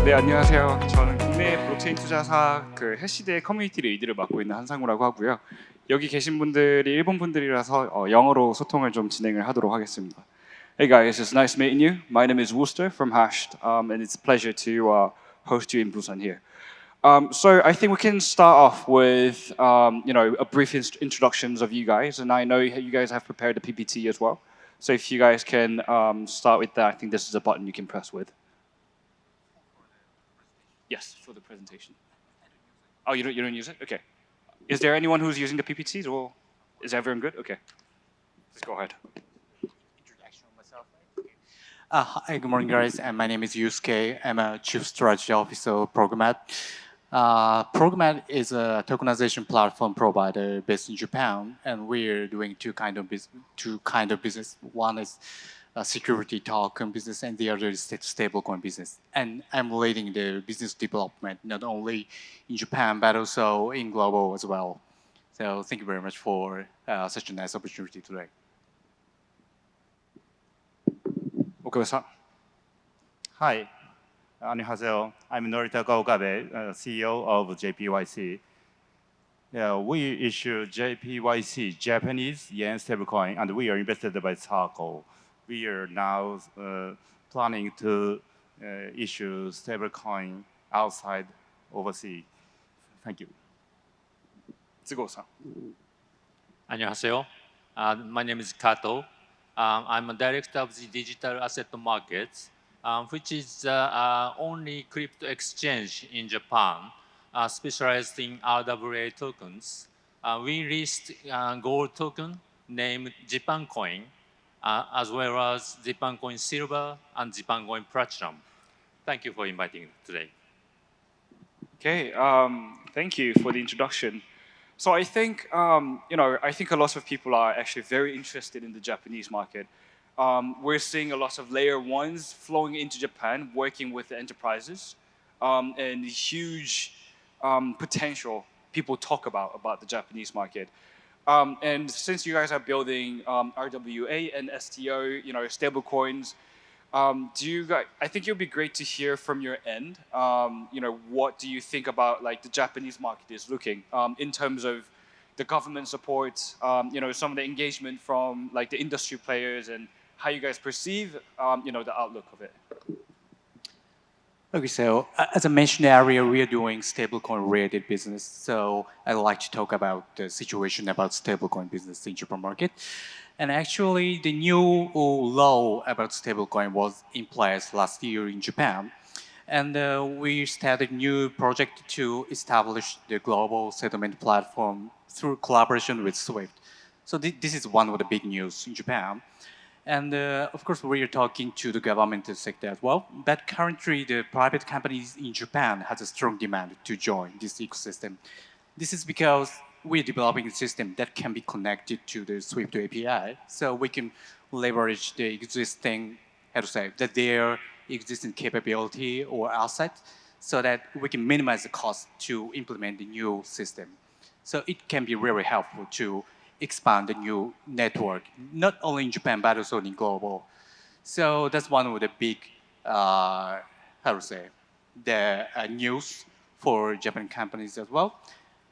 네, 안녕하세요. 저는 국내 블록체인 투자사 해시대 커뮤니티 리드를 맡고 있는 한상우라고 하고요. 여기 계신 분들이 일본 분들이라서 영어로 소통을 좀 진행을 하도록 하겠습니다. Hey guys, it's nice meeting you. My name is Rwa Sto from Hashed, and it's a pleasure to host you in Busan here. So I think we can start off with a brief introductions of you guys, and I know you guys have prepared a PPT as well. So if you guys can start with that, I think this is a button you can press with. Yes, for the presentation. Oh, you don't use it? Okay. Is there anyone who's using the PPTs, or is everyone good? Okay. Let's go ahead. Introduction of myself. Hi, good morning, guys. And my name is Yusuke. I'm a Chief Strategy Officer of Programmat. Programmat is a tokenization platform provider based in Japan, and we're doing two kind of business. One is security token business, and the other is stablecoin business. And I'm leading the business development not only in Japan but also in global as well. So thank you very much for such a nice opportunity today. 오케이,さん. Hi, 안녕하세요. I'm Noritaka Okabe, CEO of JPYC. We issue JPYC, Japanese yen stablecoin, and we are invested by Circle. We are now planning to issue stablecoin outside overseas. Thank you. 都合さん. 안녕하세요. My name is Kato. I'm a director of the digital asset markets, which is the only crypto exchange in Japan specialized in RWA tokens. We list gold token named Japan Coin, as well as Japan Coin Silver and Japan Coin Platinum. Thank you for inviting me today. Okay, thank you for the introduction. So I think I think a lot of people are actually very interested in the Japanese market. We're seeing a lot of layer ones flowing into Japan, working with the enterprises, and huge potential people talk about the Japanese market. And since you guys are building RWA and STO, stable coins, I think it would be great to hear from your end. What do you think about the Japanese market is looking in terms of the government support, some of the engagement from the industry players, and how you guys perceive the outlook of it. Okay, so as I mentioned earlier, we are doing stablecoin related business. So I'd like to talk about the situation about stablecoin business in Japan market. And actually, the new law about stablecoin was in place last year in Japan. And we started a new project to establish the global settlement platform through collaboration with SWIFT. So this is one of the big news in Japan. And of course, we are talking to the government sector as well. But currently, the private companies in Japan has a strong demand to join this ecosystem. This is because we're developing a system that can be connected to the SWIFT API, so we can leverage the existing, their existing capability or asset, so that we can minimize the cost to implement the new system. So it can be really helpful to expand the new network, not only in Japan, but also in global. So that's one of the big, news for Japanese companies as well.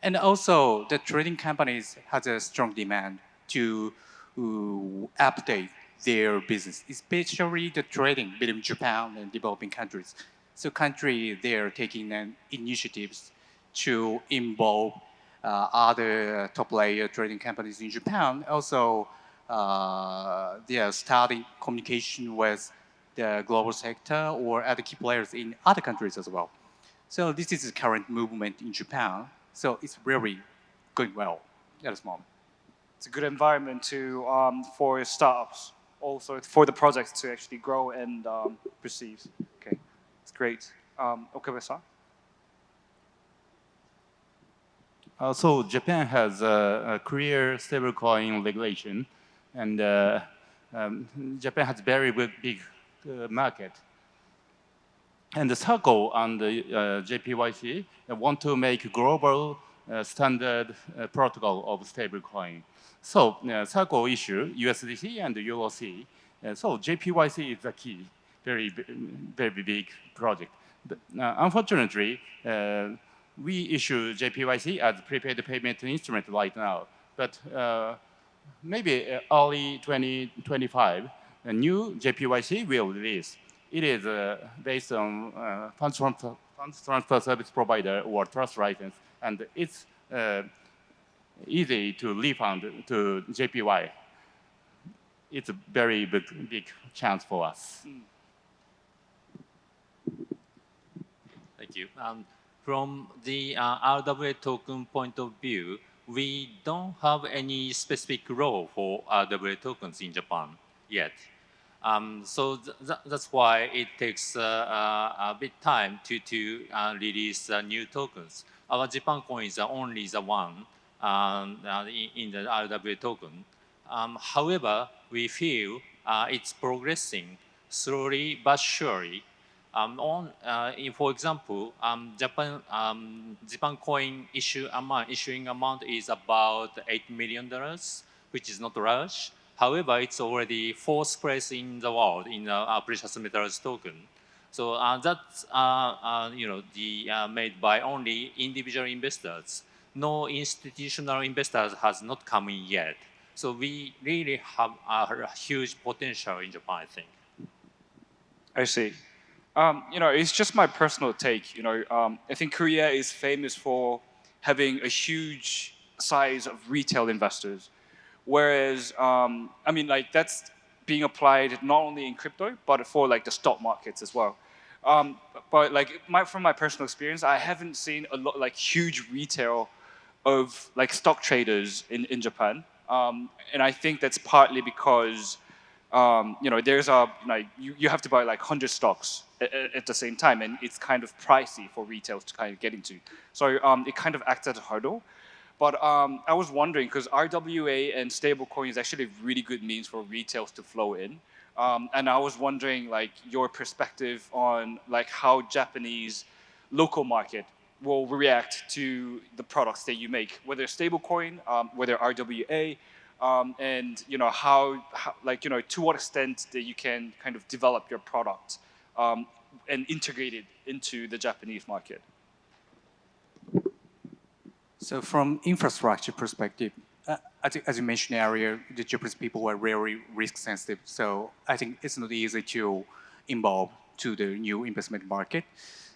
And also, the trading companies has a strong demand to update their business, especially the trading between Japan and developing countries. So they are taking initiatives to involve other top-layer trading companies in Japan. Also, they are starting communication with the global sector or other key players in other countries as well. So this is the current movement in Japan. So it's really going well at this moment. It's a good environment for startups, also for the projects to actually grow and perceive. Okay, it's great. Okabe-san? So Japan has a clear stablecoin regulation, and Japan has very big market. And the Circle and the JPYC want to make global standard protocol of stablecoin. So Circle issue USDC and UOC. So JPYC is the key, very big project. Unfortunately, we issue JPYC as prepaid payment instrument right now, but maybe early 2025, a new JPYC will release. It is based on funds transfer service provider or trust license, and it's easy to refund to JPY. It's a very big chance for us. Thank you. From the RWA token point of view, we don't have any specific role for RWA tokens in Japan yet. So that's why it takes a bit time to release new tokens. Our Japan coin is only the one in the RWA token. However, we feel it's progressing slowly but surely. For example, Japan coin issuing amount is about $8 million, which is not large. However, it's already fourth place in the world in precious metals token. So that's made by only individual investors. No institutional investors has not come in yet. So we really have a huge potential in Japan, I think. I see. It's just my personal take. I think Korea is famous for having a huge size of retail investors, whereas that's being applied not only in crypto but for the stock markets as well. But from my personal experience, I haven't seen a lot huge retail of stock traders in Japan, and I think that's partly because there's you have to buy 100 stocks at the same time, and it's kind of pricey for retail to kind of get into. So it kind of acts as a hurdle. But I was wondering, because RWA and stablecoin is actually a really good means for retails to flow in. And I was wondering your perspective on how Japanese local market will react to the products that you make, whether stablecoin, whether RWA, and how to what extent that you can kind of develop your product and integrate it into the Japanese market. So from infrastructure perspective, as you mentioned earlier, the Japanese people are very risk sensitive. So I think it's not easy to involve to the new investment market.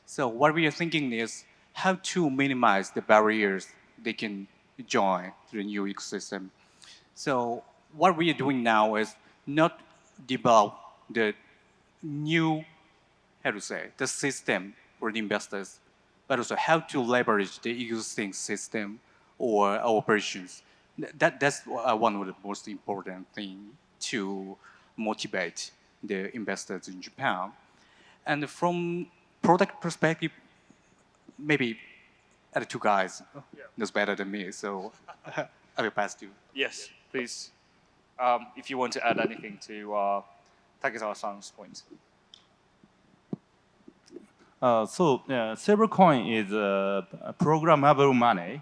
So what we are thinking is how to minimize the barriers they can join to the new ecosystem. So what we are doing now is not develop the new, the system for the investors, but also how to leverage the existing system or operations. That's one of the most important things to motivate the investors in Japan. And from product perspective, maybe other two guys knows better than me, so I will pass to you. Yes, please. If you want to add anything to Takezawa-san's point. Stablecoin is programmable money.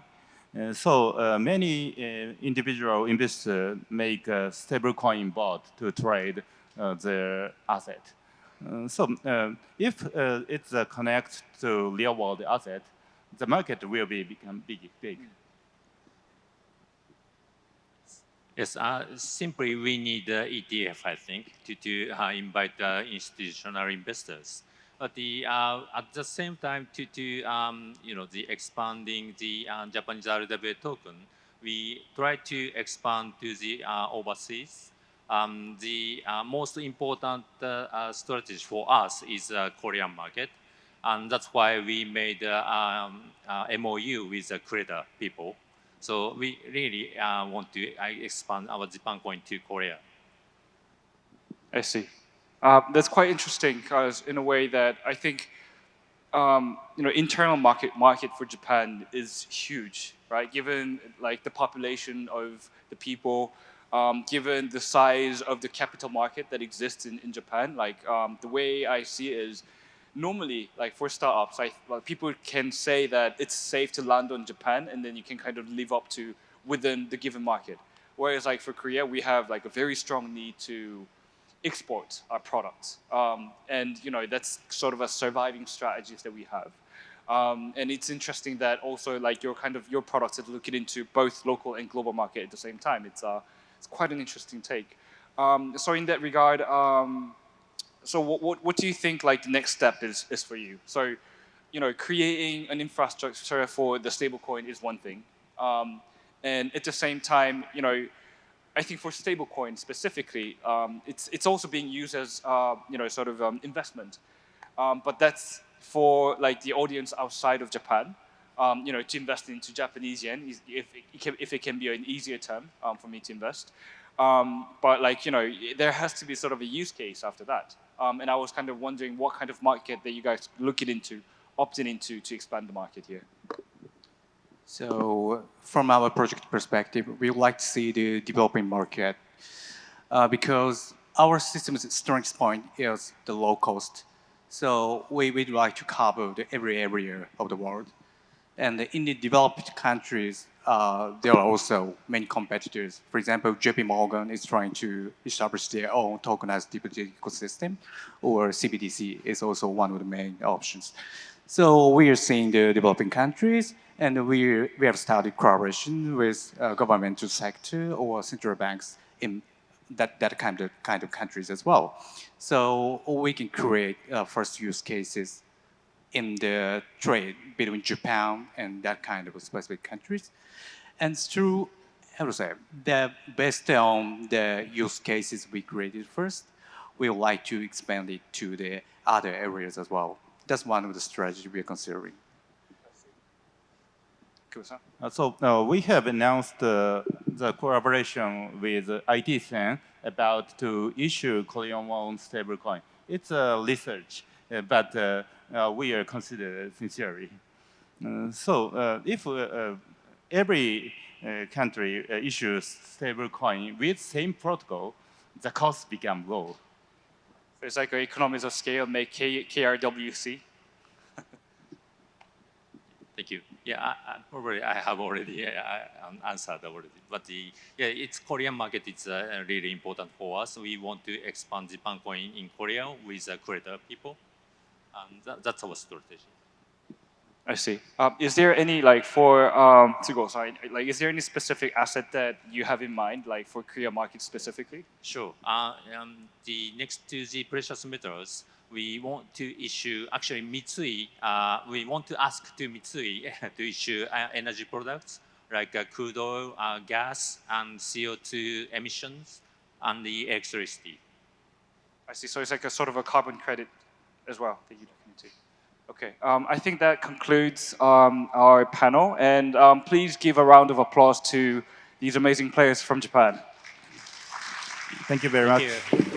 Many individual investors make a stablecoin bot to trade their asset. If it's connect to real world asset, the market will become big. Yes, simply we need ETF, I think, to invite institutional investors. But at the same time, the expanding the Japanese RWA token, we try to expand to the overseas. The most important strategy for us is Korean market, and that's why we made MOU with the Creda people. So we really want to expand our Japan coin to Korea. I see. That's quite interesting because in a way that I think internal market for Japan is huge, right? Given the population of the people, given the size of the capital market that exists in Japan, the way I see it is normally for startups, people can say that it's safe to land on Japan and then you can kind of live up to within the given market. Whereas for Korea, we have a very strong need to export our products, and that's sort of a surviving strategies that we have. And it's interesting that also like your products are looking into both local and global market at the same time. It's quite an interesting take. So in that regard, so what do you think like the next step is for you? So creating an infrastructure for the stablecoin is one thing, and at the same time, I think for stablecoin specifically, it's also being used as sort of investment, but that's for like the audience outside of Japan, to invest into Japanese yen, if it can be an easier term for me to invest. But like there has to be sort of a use case after that, and I was kind of wondering what kind of market that you guys looking into, opting into to expand the market here. So from our project perspective, we would like to see the developing market because our system's strength point is the low cost. So we'd like to cover every area of the world. And in the developed countries, there are also many competitors. For example, JP Morgan is trying to establish their own tokenized deposit ecosystem, or CBDC is also one of the main options. So we are seeing the developing countries, and we have started collaboration with governmental sector or central banks in that kind of countries as well. So we can create first use cases in the trade between Japan and that kind of specific countries. And through, how to say, based on the use cases we created first, we would like to expand it to the other areas as well. That's one of the strategies we are considering. So we have announced the collaboration with IT about to issue Korean won stablecoin. It's a research, but we are considered sincerely. So if every country issues stablecoin with same protocol, the cost become low. It's like economies of scale make KRWC. Thank you. Yeah, I have already answered already. But it's Korean market. It's really important for us. We want to expand Japan coin in Korea with creator people, and that's our strategy. I see. Is there any like for like is there any specific asset that you have in mind, like for Korea market specifically? Sure. The next to the precious metals, we want to issue, actually Mitsui, we want to ask to Mitsui to issue energy products like crude oil, gas, and CO2 emissions, and the electricity. I see. So it's like a sort of a carbon credit as well that you're looking into. Okay. I think that concludes our panel, and please give a round of applause to these amazing players from Japan. Thank you very much. Thank you.